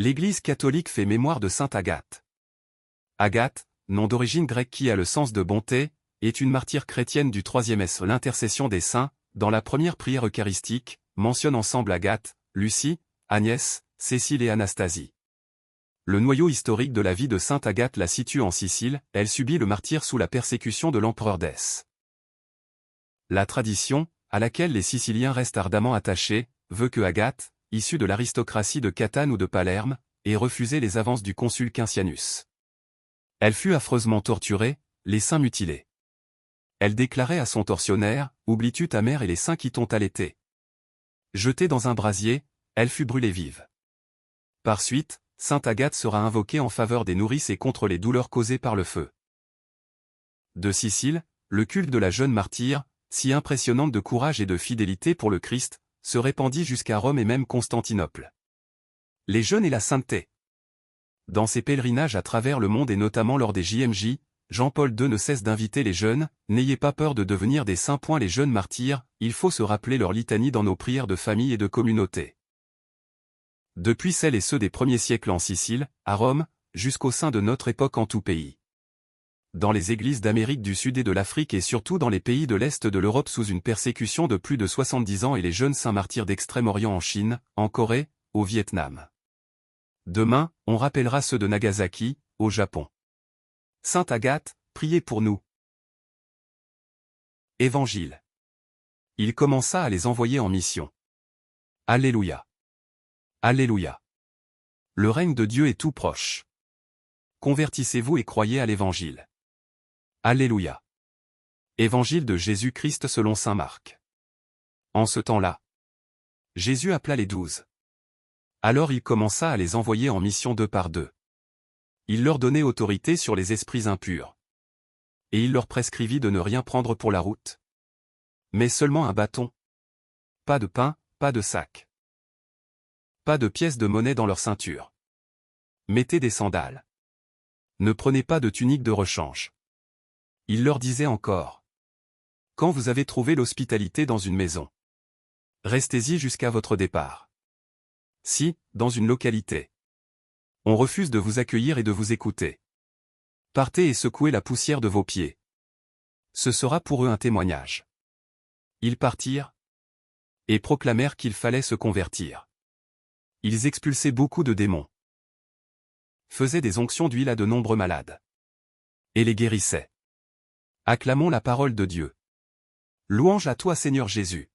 L'Église catholique fait mémoire de sainte Agathe. Agathe, nom d'origine grecque qui a le sens de bonté, est une martyre chrétienne du IIIe siècle. L'intercession des saints, dans la première prière eucharistique, mentionne ensemble Agathe, Lucie, Agnès, Cécile et Anastasie. Le noyau historique de la vie de sainte Agathe la situe en Sicile, elle subit le martyre sous la persécution de l'empereur Dèce. La tradition, à laquelle les Siciliens restent ardemment attachés, veut que Agathe, issue de l'aristocratie de Catane ou de Palerme, ait refusé les avances du consul Quincianus. Elle fut affreusement torturée, les seins mutilés. Elle déclarait à son tortionnaire, « Oublies-tu ta mère et les seins qui t'ont allaitée ?» Jetée dans un brasier, elle fut brûlée vive. Par suite, sainte Agathe sera invoquée en faveur des nourrices et contre les douleurs causées par le feu. De Sicile, le culte de la jeune martyre, si impressionnante de courage et de fidélité pour le Christ, se répandit jusqu'à Rome et même Constantinople. Les jeûnes et la sainteté. Dans ses pèlerinages à travers le monde et notamment lors des JMJ, Jean-Paul II ne cesse d'inviter les jeunes, « N'ayez pas peur de devenir des saints. » Les jeunes martyrs, il faut se rappeler leur litanie dans nos prières de famille et de communauté. Depuis celles et ceux des premiers siècles en Sicile, à Rome, jusqu'au sein de notre époque en tout pays. Dans les églises d'Amérique du Sud et de l'Afrique et surtout dans les pays de l'Est de l'Europe sous une persécution de plus de 70 ans et les jeunes saints martyrs d'Extrême-Orient en Chine, en Corée, au Vietnam. Demain, on rappellera ceux de Nagasaki, au Japon. Sainte Agathe, priez pour nous. Évangile. Il commença à les envoyer en mission. Alléluia. Alléluia. Le règne de Dieu est tout proche. Convertissez-vous et croyez à l'Évangile. Alléluia. Évangile de Jésus-Christ selon saint Marc. En ce temps-là, Jésus appela les 12. Alors il commença à les envoyer en mission 2 par 2. Il leur donnait autorité sur les esprits impurs. Et il leur prescrivit de ne rien prendre pour la route. Mais seulement un bâton. Pas de pain, pas de sac. Pas de pièces de monnaie dans leur ceinture. Mettez des sandales. Ne prenez pas de tunique de rechange. Il leur disait encore. Quand vous avez trouvé l'hospitalité dans une maison, restez-y jusqu'à votre départ. Si, dans une localité, on refuse de vous accueillir et de vous écouter, partez et secouez la poussière de vos pieds. Ce sera pour eux un témoignage. Ils partirent et proclamèrent qu'il fallait se convertir. Ils expulsaient beaucoup de démons, faisaient des onctions d'huile à de nombreux malades, et les guérissaient. Acclamons la parole de Dieu. Louange à toi Seigneur Jésus.